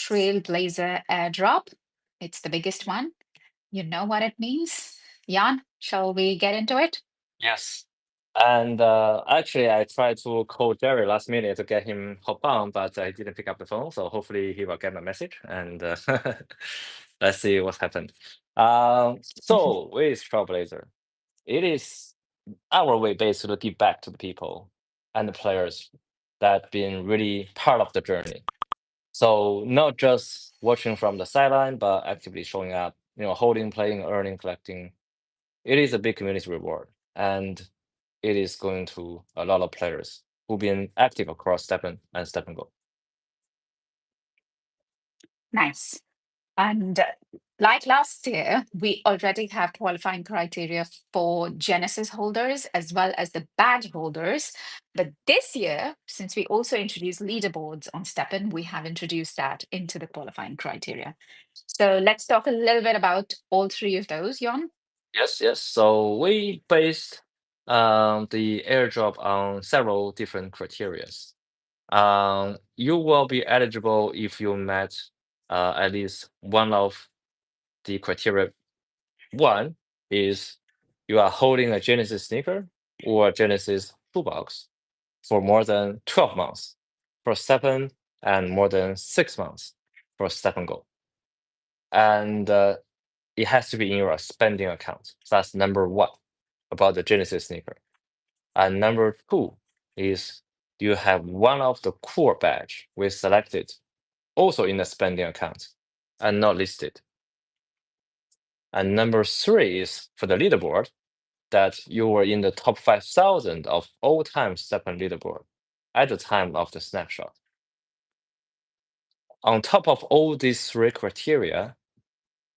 Trailblazer airdrop. It's the biggest one. You know what it means. Jan, shall we get into it? Yes. And actually, I tried to call Jerry last minute to get him hop on, but I didn't pick up the phone. So hopefully he will get my message, and let's see what happened. So with Trailblazer, it is our way basically to give back to the people and the players that been really part of the journey. So not just watching from the sideline, but actively showing up, holding, playing, earning, collecting. It is a big community reward, and it is going to a lot of players who've been active across STEPN and STEPNGO. Nice. And like last year, we already have qualifying criteria for Genesis holders as well as the badge holders. But this year, since we also introduced leaderboards on STEPN, we have introduced that into the qualifying criteria. So let's talk a little bit about all three of those, Jan. Yes, yes. So we based the airdrop on several different criteria. You will be eligible if you met at least one of the criteria. One is you are holding a Genesis sneaker or a Genesis toolbox for more than 12 months for STEPN and more than 6 months for STEPNGO. And it has to be in your spending account. So that's number one about the Genesis sneaker. And number two is you have one of the core badge we selected also in the spending account and not listed. And number three is for the leaderboard that you were in the top 5,000 of all time STEPN leaderboard at the time of the snapshot. On top of all these three criteria,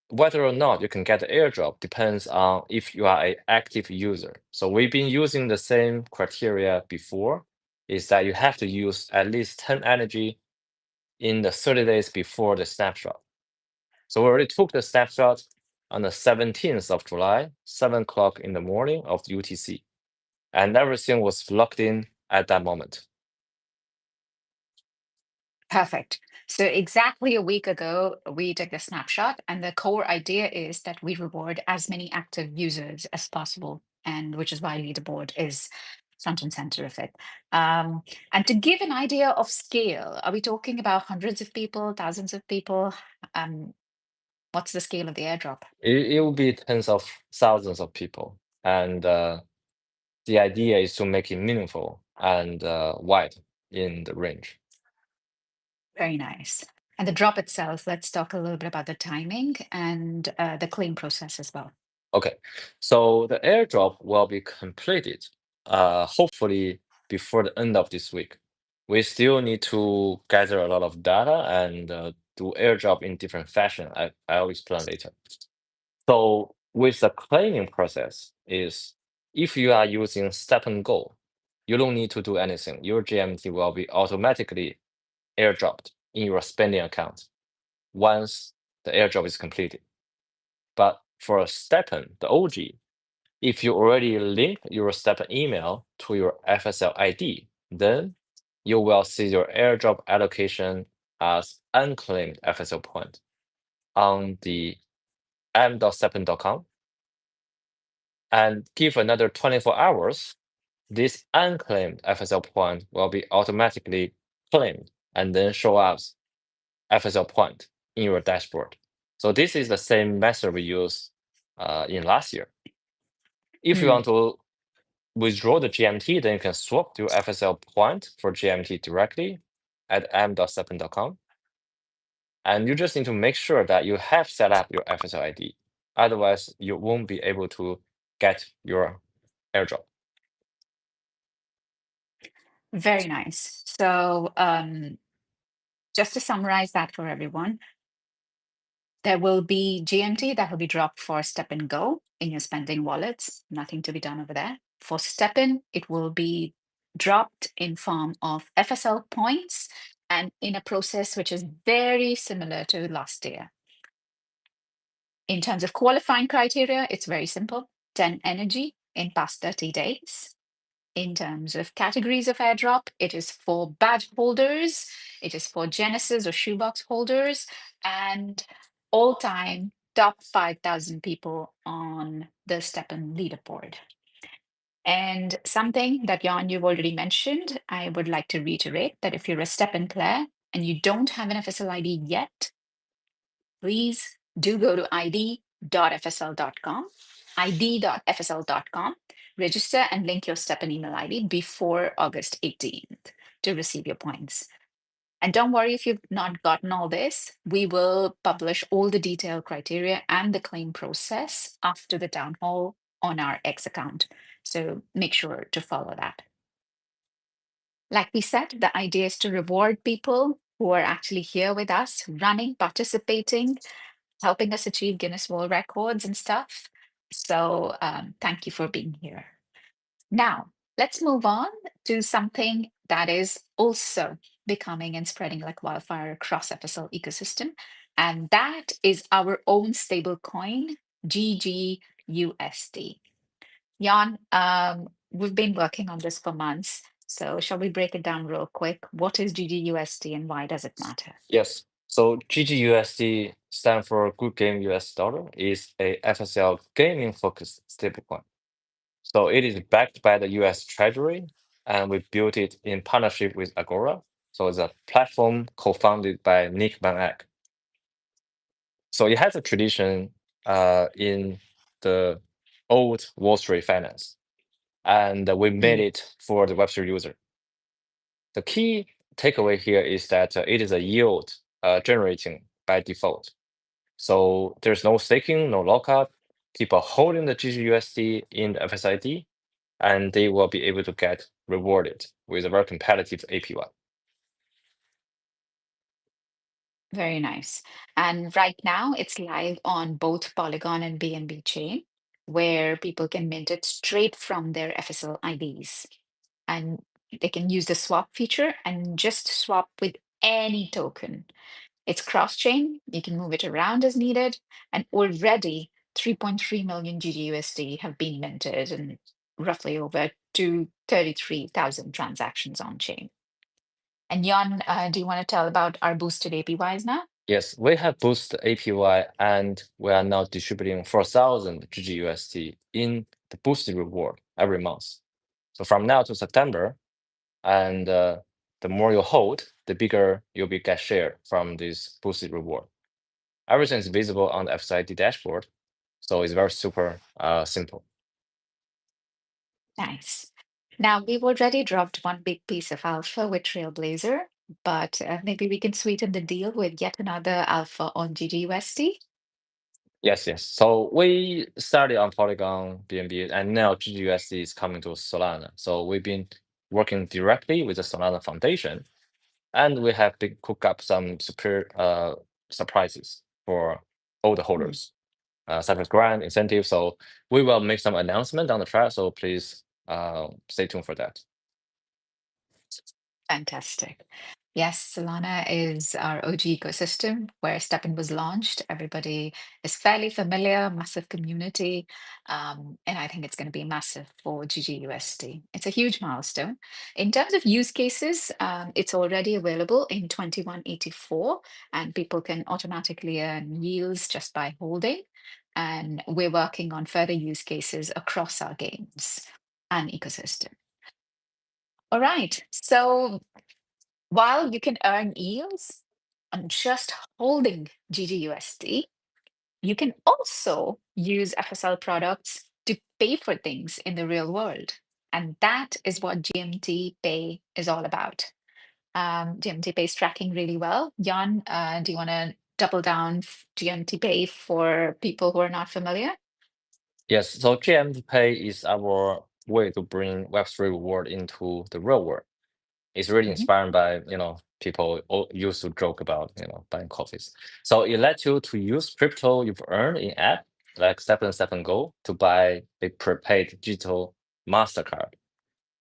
whether or not you can get the airdrop depends on if you are an active user. So we've been using the same criteria before, is that you have to use at least 10 energy in the 30 days before the snapshot. So we already took the snapshot on the 17th of July, 7 o'clock in the morning of the UTC. And everything was locked in at that moment. Perfect. So exactly a week ago, we took the snapshot, and the core idea is that we reward as many active users as possible, and which is why leaderboard is front and center of it. And to give an idea of scale, are we talking about hundreds of people, thousands of people? Um, what's the scale of the airdrop? It will be tens of thousands of people. And the idea is to make it meaningful and wide in the range. Very nice. And the drop itself, let's talk a little bit about the timing and the claim process as well. Okay, so the airdrop will be completed hopefully before the end of this week. We still need to gather a lot of data and do airdrop in different fashion. I'll explain later. So with the claiming process is if you are using STEPNGO, you don't need to do anything. Your GMT will be automatically airdropped in your spending account once the airdrop is completed. But for a STEPN, the OG, if you already link your STEPN email to your FSL ID, then you will see your airdrop allocation as unclaimed FSL point on the m.stepn.com. And give another 24 hours, this unclaimed FSL point will be automatically claimed and then show us FSL point in your dashboard. So this is the same method we used in last year. If you Hmm. want to withdraw the GMT, then you can swap your FSL point for GMT directly at m.stepn.com. And you just need to make sure that you have set up your FSL ID. Otherwise, you won't be able to get your airdrop. Very nice. So just to summarize that for everyone, there will be GMT that will be dropped for STEPNGO in your spending wallets. Nothing to be done over there. For STEPN, it will be dropped in form of FSL points and in a process which is very similar to last year. In terms of qualifying criteria, it's very simple. 10 energy in past 30 days. in terms of categories of airdrop. It is for badge holders, it is for Genesis or shoebox holders, and all-time top 5,000 people on the STEPN leaderboard. And something that Jan, you've already mentioned, I would like to reiterate that if you're a STEPN player and you don't have an FSL ID yet, please do go to id.fsl.com, id.fsl.com, register and link your STEPN email ID before August 18th to receive your points. And don't worry if you've not gotten all this, we will publish all the detailed criteria and the claim process after the town hall on our X account. So make sure to follow that. Like we said, the idea is to reward people who are actually here with us, running, participating, helping us achieve Guinness World Records and stuff. So thank you for being here. Now, let's move on to something that is also becoming and spreading like wildfire across FSL ecosystem, and that is our own stablecoin, GGUSD. Jan, we've been working on this for months, so shall we break it down real quick? What is GGUSD and why does it matter? Yes. So GGUSD stand for Good Game US Dollar, is a FSL gaming focused stablecoin. So it is backed by the US Treasury, and we built it in partnership with Agora. So it's a platform co-founded by Nick Van Eck. So it has a tradition in the old Wall Street finance, and we made it for the Web3 user. The key takeaway here is that it is a yield generating by default. So there's no staking, no lockup. People are holding the GGUSD in the FSID, and they will be able to get rewarded with a very competitive APY. Very nice. And right now it's live on both Polygon and BNB chain, where people can mint it straight from their FSL IDs. And they can use the swap feature and just swap with any token. It's cross-chain, you can move it around as needed, and already 3.3 million GGUSD have been minted and roughly over 233,000 transactions on chain. And Jan, do you want to tell about our boosted APYs now? Yes, we have boosted APY, and we are now distributing 4,000 GGUSD in the boosted reward every month. So from now to September, and the more you hold, the bigger you'll be get share from this boosted reward. Everything is visible on the FSID dashboard, so it's very super simple. Nice. Now, we've already dropped one big piece of alpha with Trailblazer, but maybe we can sweeten the deal with yet another alpha on GGUSD. Yes, yes. So we started on Polygon, BNB, and now GGUSD is coming to Solana. So we've been working directly with the Solana Foundation, and we have been cook up some super surprises for all the holders, such as grant incentives. So we will make some announcement on the track. So please stay tuned for that. Fantastic. Yes, Solana is our OG ecosystem where STEPN was launched. Everybody is fairly familiar, massive community, and I think it's going to be massive for GGUSD. It's a huge milestone. In terms of use cases, it's already available in 2184, and people can automatically earn yields just by holding. And we're working on further use cases across our games and ecosystem. All right, so while you can earn yields on just holding GGUSD, you can also use FSL products to pay for things in the real world. And that is what GMT Pay is all about. GMT Pay is tracking really well. Jan, do you want to double down GMT Pay for people who are not familiar? Yes, so GM Pay is our way to bring Web3 reward into the real world. It's really Mhm. inspired by, people used to joke about, buying coffees. So it lets you to use crypto you've earned in app like STEPNGO to buy a prepaid digital MasterCard.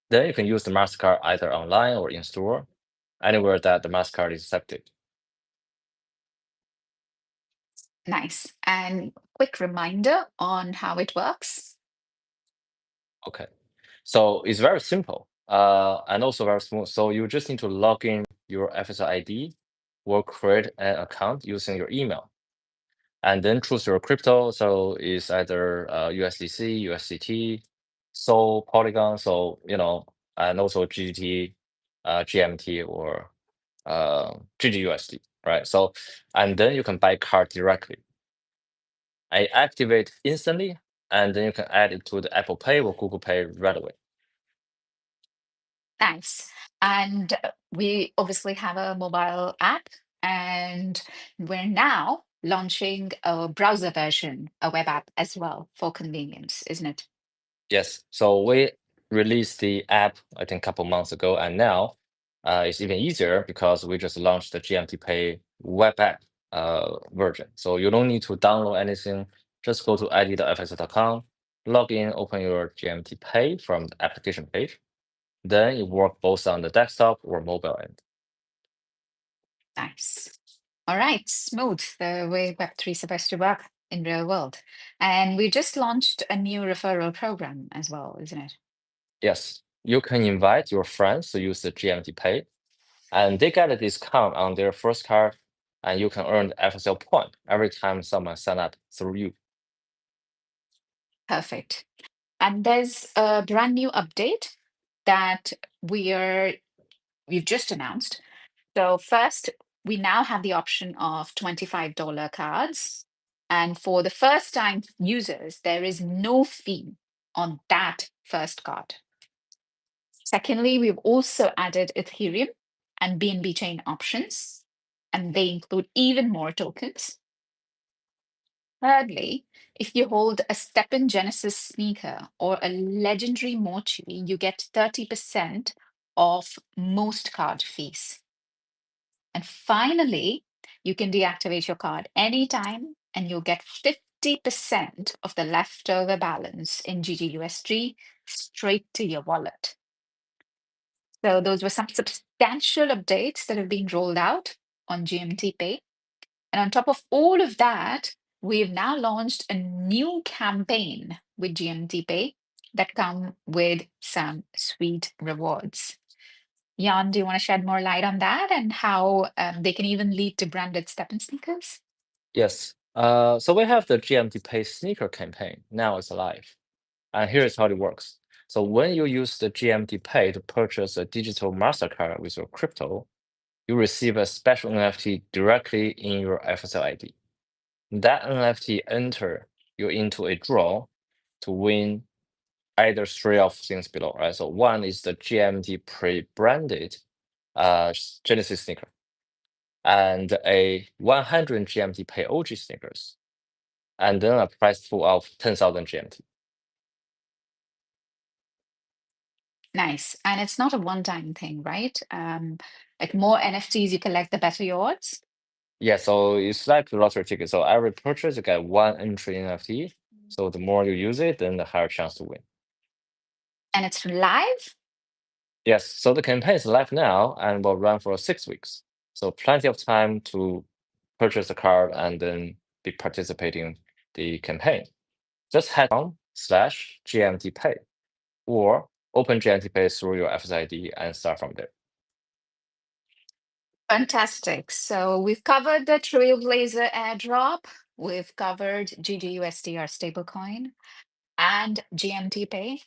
Then you can use the MasterCard either online or in store, anywhere that the MasterCard is accepted. Nice. And quick reminder on how it works. Okay. So it's very simple and also very smooth. So you just need to log in your FSL ID or create an account using your email. And then choose your crypto. So it's either USDC, USDT, Sol, Polygon, so and also GGT, GMT, or GGUSD, right? So, and then you can buy card directly. I activate instantly, and then you can add it to the Apple Pay or Google Pay right away. Nice. And we obviously have a mobile app, and we're now launching a browser version, a web app as well for convenience, isn't it? Yes. So we released the app, I think, a couple months ago, and now it's even easier because we just launched the GMT Pay web app version. So you don't need to download anything. Just go to id.fsl.com, log in, open your GMT Pay from the application page. Then it works both on the desktop or mobile end. Nice. All right, smooth, the way Web3 is supposed to work in real world. And we just launched a new referral program as well, isn't it? Yes, you can invite your friends to use the GMT Pay, and they get a discount on their first card, and you can earn the FSL point every time someone sign up through you. Perfect. And there's a brand new update that we've just announced. So first, we now have the option of $25 cards. And for the first time users, there is no fee on that first card. Secondly, we've also added Ethereum and BNB chain options, and they include even more tokens. Thirdly, if you hold a STEPN Genesis sneaker or a legendary mochi, you get 30% off most card fees. And finally, you can deactivate your card anytime and you'll get 50% of the leftover balance in GGUSD straight to your wallet. So those were some substantial updates that have been rolled out on GMT Pay. And on top of all of that, we've now launched a new campaign with GMT Pay that come with some sweet rewards. Jan, do you want to shed more light on that and how they can even lead to branded Stepn sneakers? Yes. So we have the GMT Pay sneaker campaign. Now it's live. And here's how it works. So when you use the GMT Pay to purchase a digital MasterCard with your crypto, you receive a special NFT directly in your FSL ID. That NFT enter you into a draw to win either three of things below, right? So one is the GMT pre-branded Genesis sneaker, and a 100 GMT Pay OG sneakers, and then a prize pool of 10,000 GMT. Nice. And it's not a one-time thing, right? Like more NFTs you collect, the better your odds. Yeah, so it's like the lottery ticket. So every purchase you get one entry NFT. So the more you use it, then the higher chance to win. And it's live? Yes, so the campaign is live now and will run for 6 weeks. So plenty of time to purchase the card and then be participating the campaign. Just head on /GMT Pay or open GMT Pay through your FSID and start from there. Fantastic. So we've covered the Trailblazer airdrop, we've covered GGUSD, our stablecoin, and GMT Pay.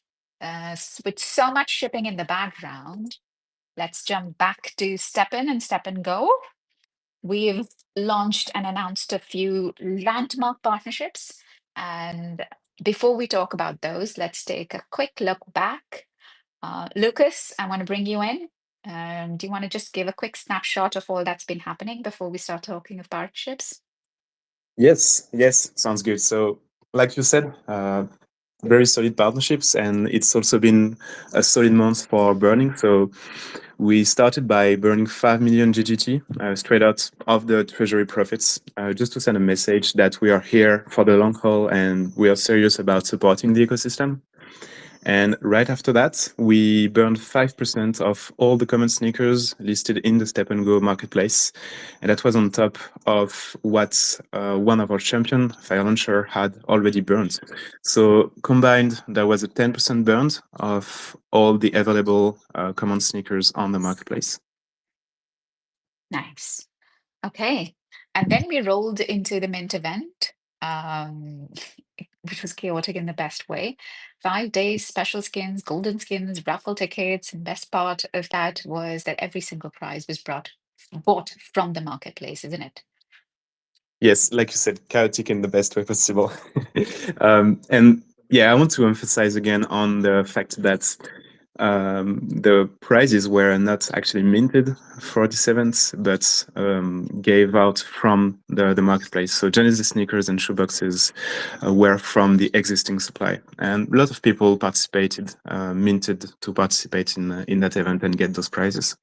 With so much shipping in the background, let's jump back to Stepn and STEPNGO. We've launched and announced a few landmark partnerships. And before we talk about those, let's take a quick look back. Lucas, I want to bring you in. Do you want to just give a quick snapshot of all that's been happening before we start talking of partnerships? Yes, sounds good. So, like you said, very solid partnerships, and it's also been a solid month for burning. So, we started by burning 5 million GGT straight out of the treasury profits, just to send a message that we are here for the long haul and we are serious about supporting the ecosystem. And right after that, we burned 5% of all the common sneakers listed in the STEPNGO marketplace. And that was on top of what one of our champion, Fire Launcher, had already burned. So combined, there was a 10% burn of all the available common sneakers on the marketplace. Nice. Okay. And then we rolled into the Mint event, which was chaotic in the best way. 5 days, special skins, golden skins, raffle tickets, and best part of that was that every single prize was bought from the marketplace, isn't it? Yes, like you said, chaotic in the best way possible. And yeah, I want to emphasize again on the fact that the prizes were not actually minted for this event, but gave out from the marketplace. So Genesis sneakers and shoeboxes were from the existing supply. And a lot of people participated, minted to participate in that event and get those prizes.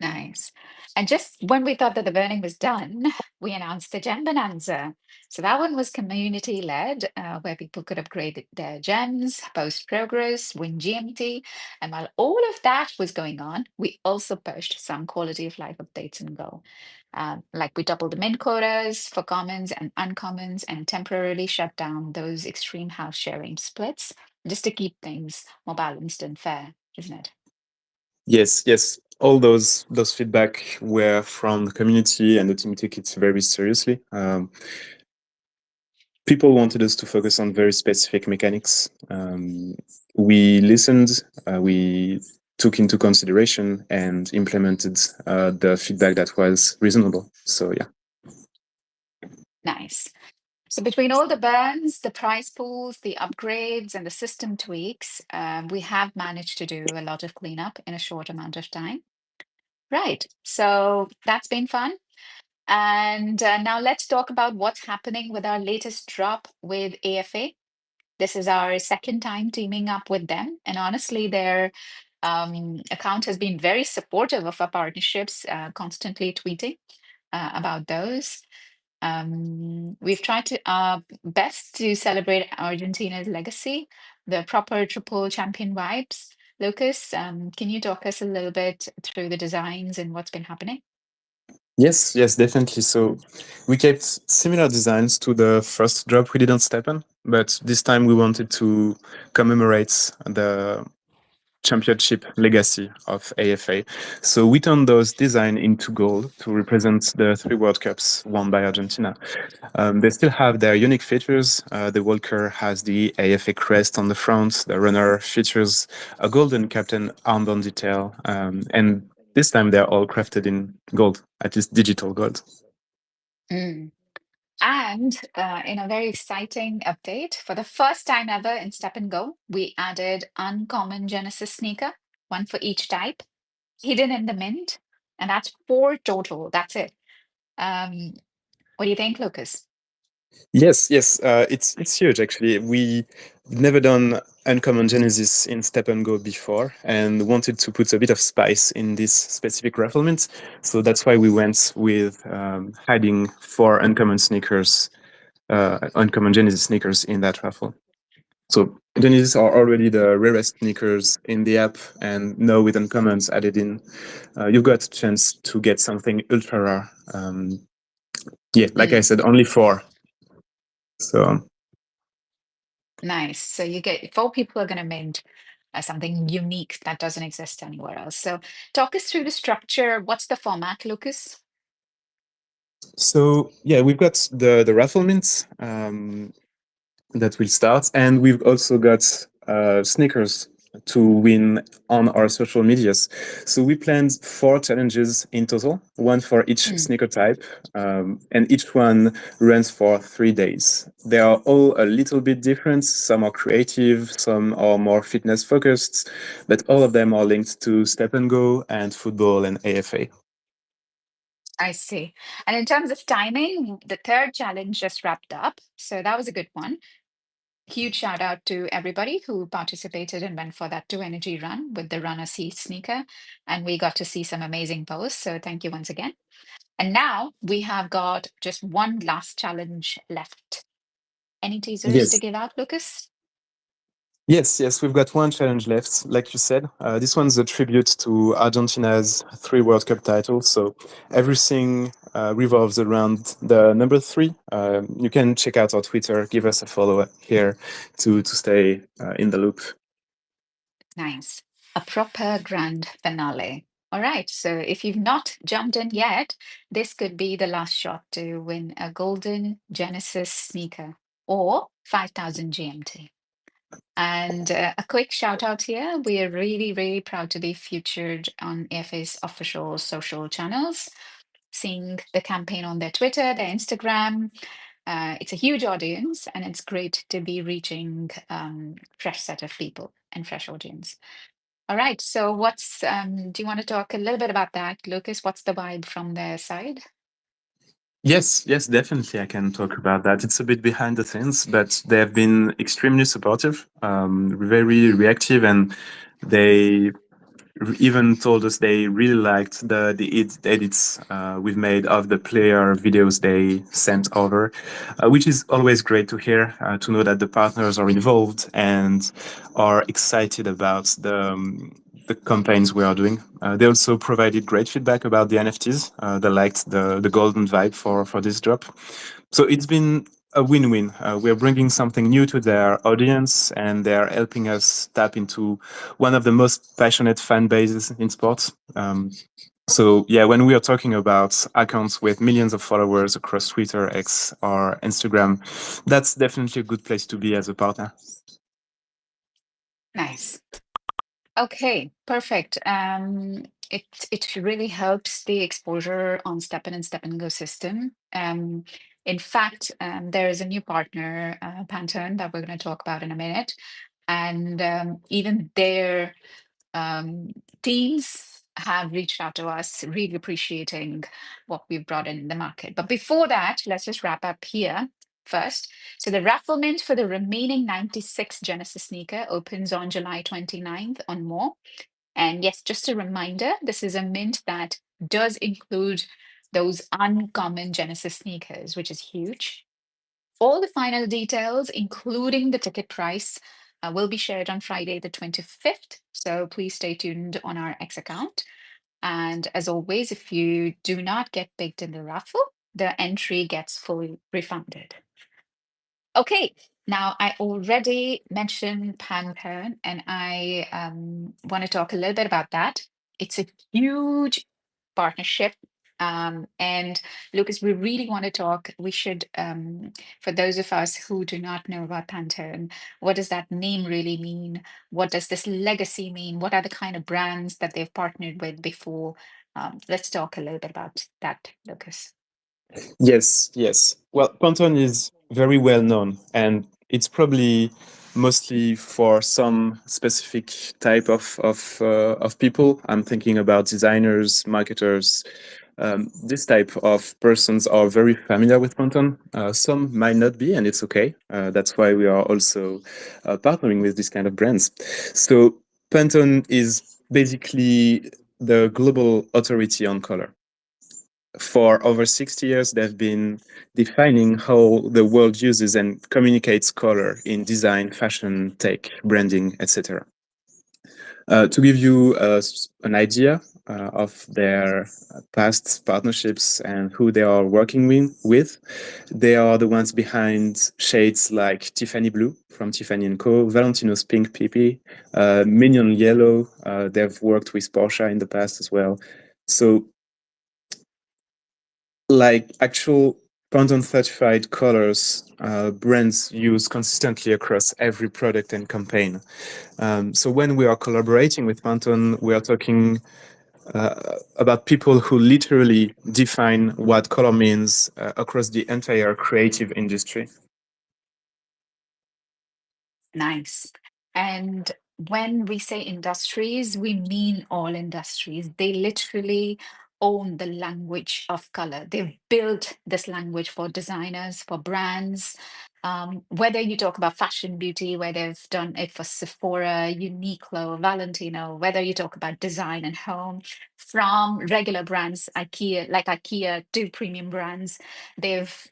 Nice. And just when we thought that the burning was done, we announced the Gem Bonanza. So that one was community led, where people could upgrade their gems, post progress, win GMT. And while all of that was going on, we also pushed some quality of life updates in Go. Like we doubled the mint quotas for commons and uncommons and temporarily shut down those extreme house sharing splits just to keep things more balanced and fair, isn't it? Yes. All those feedback were from the community, and the team took it very seriously. People wanted us to focus on very specific mechanics. We listened, we took into consideration and implemented the feedback that was reasonable. So yeah. Nice. So between all the burns, the prize pools, the upgrades, and the system tweaks, we have managed to do a lot of cleanup in a short amount of time. Right. So that's been fun. And now let's talk about what's happening with our latest drop with AFA. This is our second time teaming up with them. And honestly, their account has been very supportive of our partnerships, constantly tweeting about those. We've tried to best to celebrate Argentina's legacy, the proper triple champion vibes. Lucas, can you talk us a little bit through the designs and what's been happening? Yes, definitely. So we kept similar designs to the first drop we did on STEPN, but this time we wanted to commemorate the championship legacy of AFA. So we turned those design into gold to represent the 3 World Cups won by Argentina. They still have their unique features. The walker has the AFA crest on the front. The runner features a golden captain armband detail. And this time they're all crafted in gold, at least digital gold. Mm. And in a very exciting update, for the first time ever in Stepn we added uncommon Genesis sneaker, one for each type, hidden in the mint, and that's 4 total. That's it. What do you think, Lucas? Yes, it's huge actually. We've never done uncommon Genesis in STEPNGO before, and wanted to put a bit of spice in this specific raffle mint. So that's why we went with hiding 4 uncommon sneakers, uncommon Genesis sneakers in that raffle. So Genesis are already the rarest sneakers in the app, and now with uncommons added in, you've got a chance to get something ultra rare. Like I said, only 4. So Nice. So you get 4 people are going to mint something unique that doesn't exist anywhere else. So talk us through the structure. What's the format, Lucas? So yeah, we've got the raffle mints that will start, and we've also got sneakers to win on our social medias. So we planned 4 challenges in total, one for each sneaker type, and each one runs for 3 days. They are all a little bit different. Some are creative, some are more fitness focused, but all of them are linked to STEPNGO and football and AFA. I see. And in terms of timing, the 3rd challenge just wrapped up. So that was a good one. Huge shout out to everybody who participated and went for that 2 energy run with the Runner C sneaker. And we got to see some amazing posts. So thank you once again. And now we have got just one last challenge left. Any teasers to Yes. give out, Lucas? Yes, yes, we've got one challenge left, like you said. This one's a tribute to Argentina's 3 World Cup titles. So everything revolves around the number 3. You can check out our Twitter, give us a follow here to stay in the loop. Nice. A proper grand finale. All right. So if you've not jumped in yet, this could be the last shot to win a golden Genesis sneaker or 5,000 GMT. And a quick shout out here. We are really, really proud to be featured on AFA's official social channels, seeing the campaign on their Twitter, their Instagram. It's a huge audience, and it's great to be reaching fresh set of people and fresh audience. All right. So what's do you want to talk a little bit about that, Lucas? What's the vibe from their side? Yes, yes, definitely. I can talk about that. It's a bit behind the scenes, but they have been extremely supportive, very reactive, and they even told us they really liked the edits we've made of the player videos they sent over, which is always great to hear, to know that the partners are involved and are excited about the campaigns we are doing. They also provided great feedback about the NFTs. They liked the golden vibe for this drop. So it's been a win-win. We're bringing something new to their audience, and they're helping us tap into one of the most passionate fan bases in sports. So yeah, when we are talking about accounts with millions of followers across Twitter, X, or Instagram, that's definitely a good place to be as a partner. Nice. Okay, perfect. It really helps the exposure on STEPN and STEPNGO system. In fact, there is a new partner, Pantone, that we're going to talk about in a minute, and even their teams have reached out to us, really appreciating what we've brought in the market. But before that, let's just wrap up here first. So the raffle mint for the remaining 96 Genesis sneaker opens on July 29th on More. And yes, just a reminder, this is a mint that does include those uncommon Genesis sneakers, which is huge. All the final details, including the ticket price, will be shared on Friday, the 25th. So please stay tuned on our X account. And as always, if you do not get picked in the raffle, the entry gets fully refunded. Okay, now I already mentioned Pantone, and I want to talk a little bit about that. It's a huge partnership. And Lucas, we really want to talk. We should, for those of us who do not know about Pantone, what does that name really mean? What does this legacy mean? What are the kind of brands that they've partnered with before? Let's talk a little bit about that, Lucas. Yes, yes. Well, Pantone is very well known, and it's probably mostly for some specific type of people. I'm thinking about designers, marketers. This type of persons are very familiar with Pantone. Some might not be, and it's okay. That's why we are also partnering with this kind of brands. So Pantone is basically the global authority on color. For over 60 years, they've been defining how the world uses and communicates color in design, fashion, tech, branding, etc. To give you an idea of their past partnerships and who they are working with, they are the ones behind shades like Tiffany Blue from Tiffany & Co., Valentino's Pink PP, Minion Yellow. They've worked with Porsche in the past as well. So like actual Pantone certified colors, brands use consistently across every product and campaign. So when we are collaborating with Pantone, we are talking about people who literally define what color means across the entire creative industry. Nice. And when we say industries, we mean all industries. They literally own the language of color. They've built this language for designers, for brands. Whether you talk about fashion, beauty, where they've done it for Sephora, Uniqlo, Valentino, whether you talk about design and home, from regular brands, IKEA, to premium brands, they've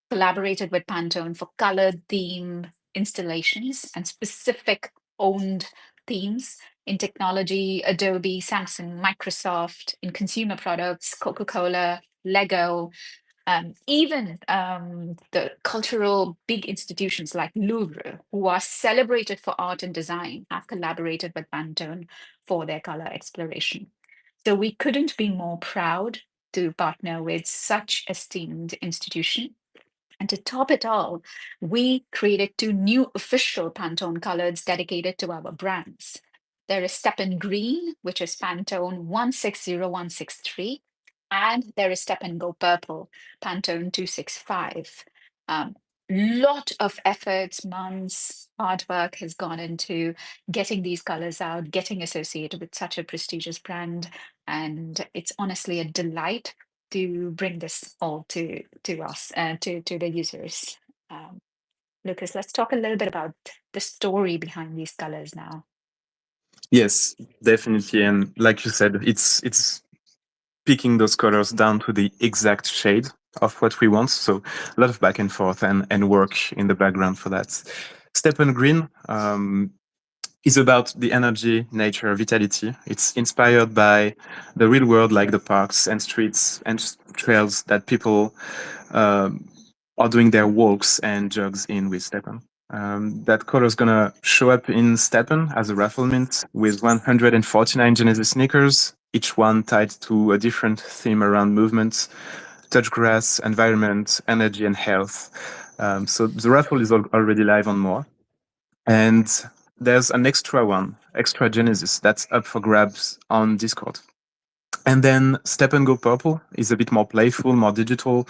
collaborated with Pantone for color, theme, installations and specific owned themes in technology, Adobe, Samsung, Microsoft, in consumer products, Coca-Cola, Lego, even the cultural big institutions like Louvre, who are celebrated for art and design, have collaborated with Pantone for their color exploration. So we couldn't be more proud to partner with such esteemed institution. And to top it all, we created 2 new official Pantone colors dedicated to our brands. There is STEPN Green, which is Pantone 160163, and there is STEPNGO Purple, Pantone 265. Lot of efforts, months, hard work has gone into getting these colors out, getting associated with such a prestigious brand, and it's honestly a delight to bring this all to us and to the users. Lucas, let's talk a little bit about the story behind these colors now. Yes, definitely. And like you said, it's picking those colors down to the exact shade of what we want. So a lot of back and forth and work in the background for that. STEPN Green is about the energy, nature, vitality. It's inspired by the real world, like the parks and streets and trails that people are doing their walks and jogs in with STEPN. That color is gonna show up in STEPN as a raffle mint with 149 Genesis sneakers, each one tied to a different theme around movement, touch grass, environment, energy, and health. So the raffle is already live on more. And there's an extra Genesis that's up for grabs on Discord. And then STEPNGO Purple is a bit more playful, more digital,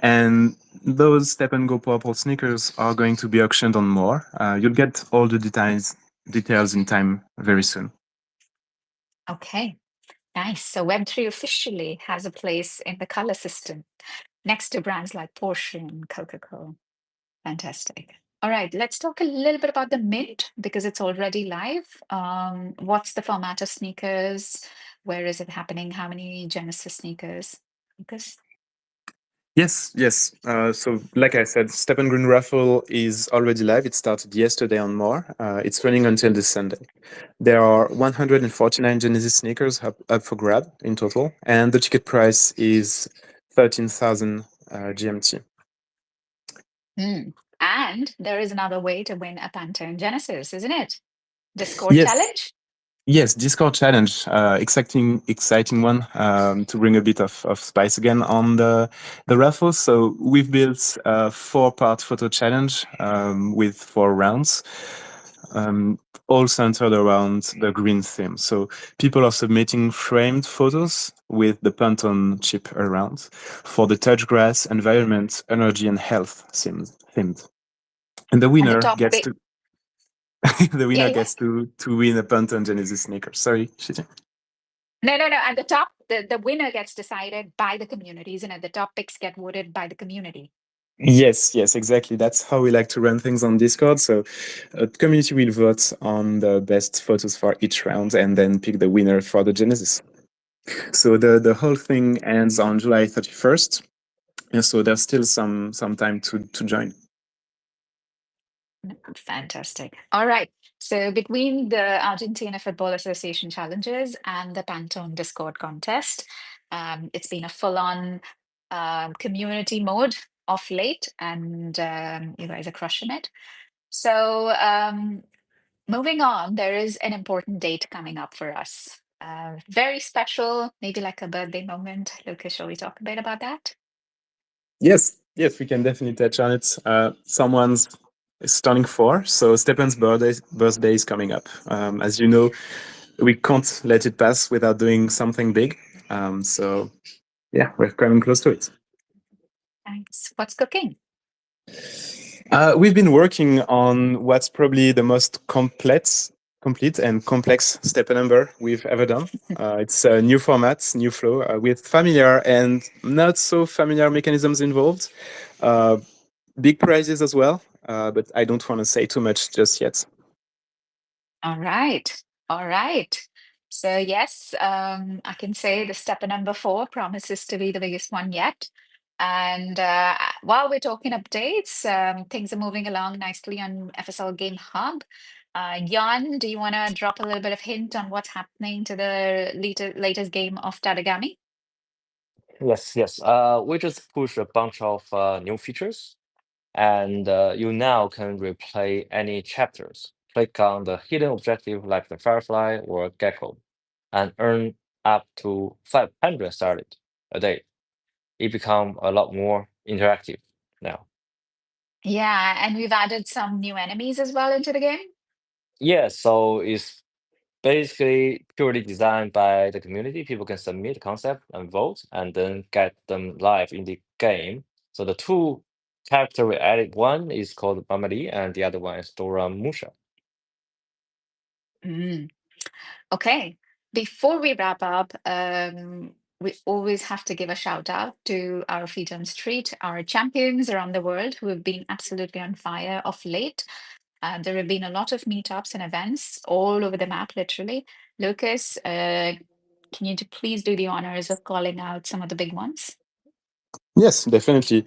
and those STEPNGO Purple sneakers are going to be auctioned on more. You'll get all the details in time very soon. Okay, nice. So Web3 officially has a place in the color system next to brands like Porsche and Coca-Cola. Fantastic. All right, let's talk a little bit about the mint because it's already live. What's the format of sneakers? Where is it happening? How many Genesis sneakers? Lucas? Yes. So like I said, STEPN Green Raffle is already live. It started yesterday on more. It's running until this Sunday. There are 149 Genesis sneakers up for grab in total, and the ticket price is 13,000 GMT. And there is another way to win a Pantone Genesis, isn't it? Discord Yes. challenge? Yes, Discord challenge, exciting one to bring a bit of spice again on the raffle. So we've built a 4-part photo challenge with 4 rounds, all centered around the green theme. So people are submitting framed photos with the Pantone chip around for the touch grass, environment, energy, and health themed. And the winner gets to the winner gets to win a Pantone Genesis sneaker. Sorry, Shiji. No. At the top, the winner gets decided by the communities, and at the top picks get voted by the community. Yes, exactly. That's how we like to run things on Discord. So a community will vote on the best photos for each round and then pick the winner for the Genesis. So the whole thing ends on July 31st. And so there's still some time to join. Fantastic. All right. So between the Argentina Football Association challenges and the Pantone Discord contest, it's been a full-on community mode of late, and you guys are crushing it. So moving on, there is an important date coming up for us. Very special, maybe like a birthday moment. Lucas, shall we talk a bit about that? Yes, we can definitely touch on it. Someone's turning 4, so Stepn's birthday is coming up. As you know, we can't let it pass without doing something big. So yeah, we're coming close to it. Thanks. What's cooking? We've been working on what's probably the most complete and complex step number we've ever done. It's a new format, new flow, with familiar and not so familiar mechanisms involved. Big prizes as well, but I don't want to say too much just yet. All right. So yes, I can say the step number 4 promises to be the biggest one yet. And while we're talking updates, things are moving along nicely on FSL Game Hub. Jan, do you want to drop a little bit of hint on what's happening to the latest game of Tadagami? Yes, yes. We just pushed a bunch of new features, and you now can replay any chapters. Click on the hidden objective like the Firefly or Gecko, and earn up to 500 started a day. It become a lot more interactive now. Yeah, and we've added some new enemies as well into the game. Yeah, so it's basically purely designed by the community. People can submit concept and vote, and then get them live in the game. So the two character we added, one is called Mamadi, and the other one is Dora Musha. Mm. Okay, before we wrap up, we always have to give a shout out to our feet on street, our champions around the world who have been absolutely on fire of late. There have been a lot of meetups and events all over the map, literally. Lucas, can you please do the honors of calling out some of the big ones? Yes, definitely.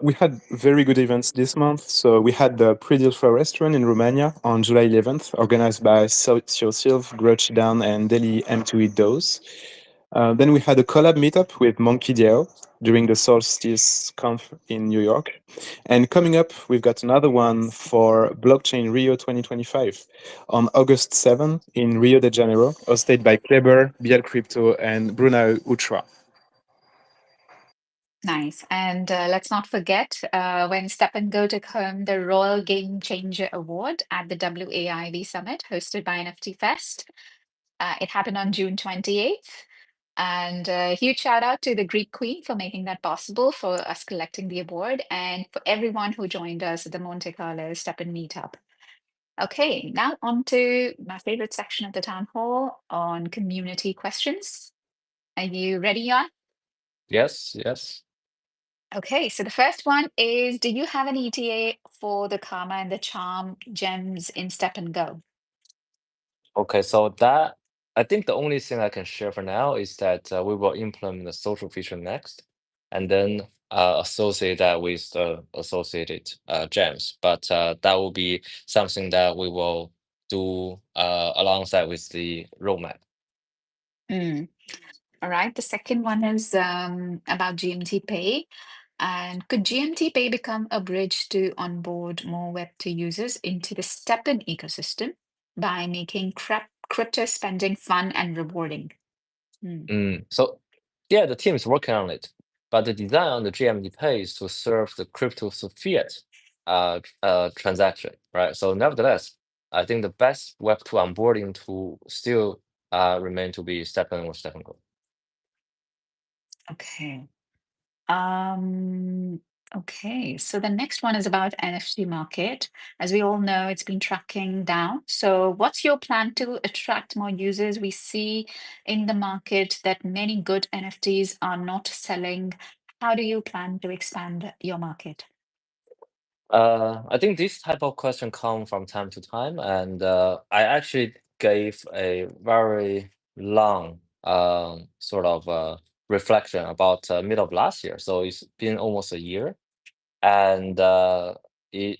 We had very good events this month. So we had the Pretty restaurant in Romania on July 11th, organized by Silv, Grudge Down, and Delhi M2E Dose. Then we had a collab meetup with Monkey DAO during the Solstice Conf in New York. And coming up, we've got another one for Blockchain Rio 2025 on August 7 in Rio de Janeiro, hosted by Kleber, BL Crypto, and Bruna Utra. Nice. And let's not forget when STEPNGO took home the Royal Game Changer Award at the WAIV Summit hosted by NFT Fest. It happened on June 28th. And a huge shout out to the Greek Queen for making that possible, for us collecting the award, and for everyone who joined us at the Monte Carlo STEPN meetup. Okay, now on to my favorite section of the town hall on community questions. Are you ready, Jan? Yes, yes. Okay, so the first one is, do you have an ETA for the Karma and the Charm gems in STEPNGO? Okay, so that I think the only thing I can share for now is that we will implement the social feature next, and then associate that with the associated gems. But that will be something that we will do alongside with the roadmap. Mm. All right, the second one is about GMT Pay. And could GMT Pay become a bridge to onboard more Web2 users into the STEPN ecosystem by making crypto spending fun and rewarding? So yeah, the team is working on it, but the design on the GMT Pay is to serve the crypto to fiat transaction, right? So nevertheless, I think the best Web2 onboarding tool still remain to be STEPN or STEPNGO. Okay. Um, okay, so the next one is about NFT market. As we all know, it's been tracking down. So what's your plan to attract more users? We see in the market that many good NFTs are not selling. How do you plan to expand your market? I think this type of question come from time to time, and I actually gave a very long sort of reflection about mid of last year. So it's been almost a year, and it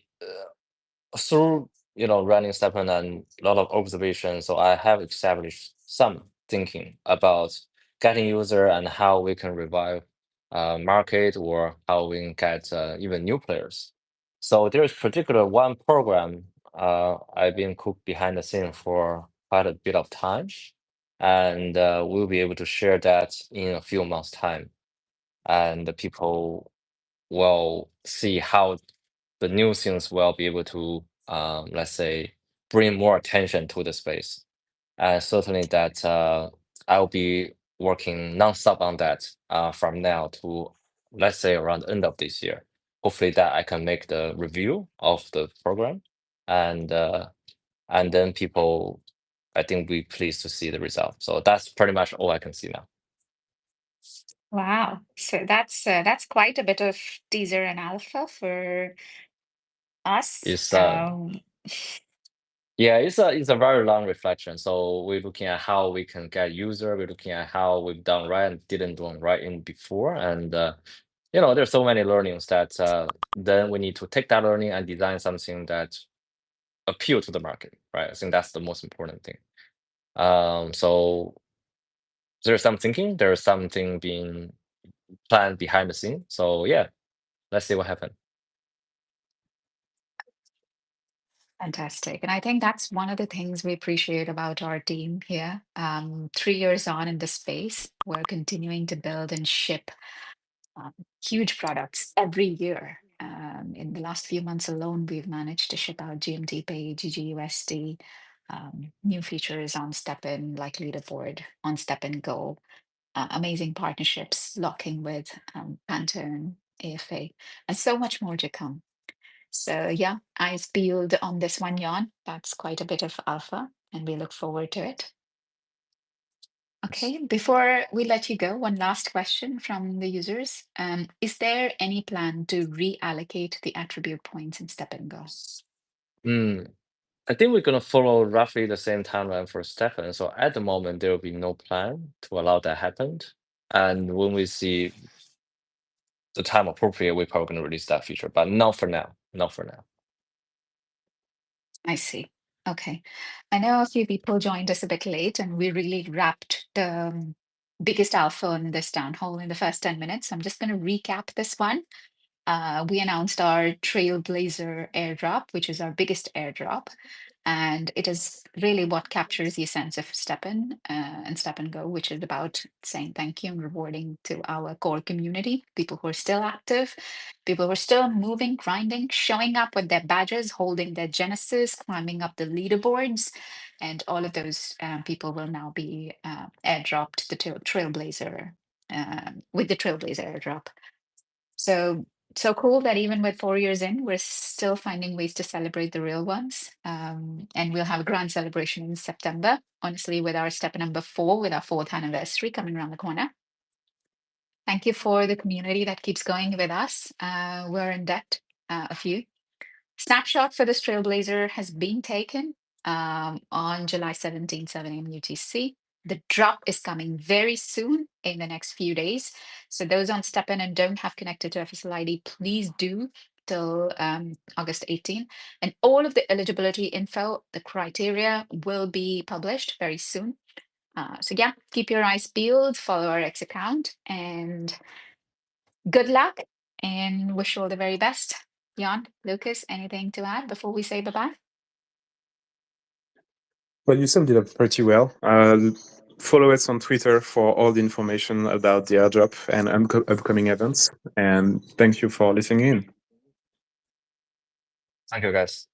through running Stepn and a lot of observations, so I have established some thinking about getting user and how we can revive market or how we can get even new players. So there is particular one program I've been cooked behind the scene for quite a bit of time, and we'll be able to share that in a few months' time, and the people will see how the new things will be able to, let's say, bring more attention to the space. And certainly that I'll be working nonstop on that from now to, let's say, around the end of this year. Hopefully that I can make the review of the program, and then people, I think, be pleased to see the result. So that's pretty much all I can see now. Wow, so that's quite a bit of teaser and alpha for us. It's Yeah, it's a very long reflection. So we're looking at how we can get user. We're looking at how we've done right and didn't do right in before, and there's so many learnings that then we need to take that learning and design something that appeal to the market, right? I think that's the most important thing. So there's some thinking, there's something being planned behind the scene. So yeah, let's see what happens. Fantastic. And I think that's one of the things we appreciate about our team here. 3 years on in the space, we're continuing to build and ship huge products every year. In the last few months alone, we've managed to ship out GMT Pay, GGUSD, new features on STEPN like Leaderboard, on STEPNGO, amazing partnerships, locking with Pantone, AFA, and so much more to come. So yeah, eyes peeled on this one, Jan. That's quite a bit of alpha, and we look forward to it. Okay, before we let you go, one last question from the users. Is there any plan to reallocate the attribute points in STEPNGO? I think we're going to follow roughly the same timeline for Stepn. So at the moment, there will be no plan to allow that happen. And when we see the time appropriate, we're probably going to release that feature, but not for now. Not for now. I see. Okay. I know a few people joined us a bit late, and we really wrapped the biggest alpha in this town hall in the first 10 minutes. I'm just going to recap this one. We announced our Trailblazer airdrop, which is our biggest airdrop. And it is really what captures the essence of STEPN and STEPNGO, which is about saying thank you and rewarding to our core community, people who are still active, people who are still moving, grinding, showing up with their badges, holding their Genesis, climbing up the leaderboards. And all of those people will now be airdropped the Trailblazer with the Trailblazer airdrop. So cool that even with 4 years in, we're still finding ways to celebrate the real ones. And we'll have a grand celebration in September, honestly, with our step number 4, with our 4th anniversary coming around the corner. Thank you for the community that keeps going with us. We're in debt, a few. Snapshot for this Trailblazer has been taken on July 17, 7 a.m. UTC. The drop is coming very soon in the next few days. So those on STEPN and don't have connected to FSL ID, please do till August 18. And all of the eligibility info, the criteria will be published very soon. So yeah, keep your eyes peeled, follow our X account, and good luck and wish you all the very best. Jan, Lucas, anything to add before we say bye-bye? Well, you summed it up pretty well. Follow us on Twitter for all the information about the airdrop and upcoming events. And thank you for listening in. Thank you, guys.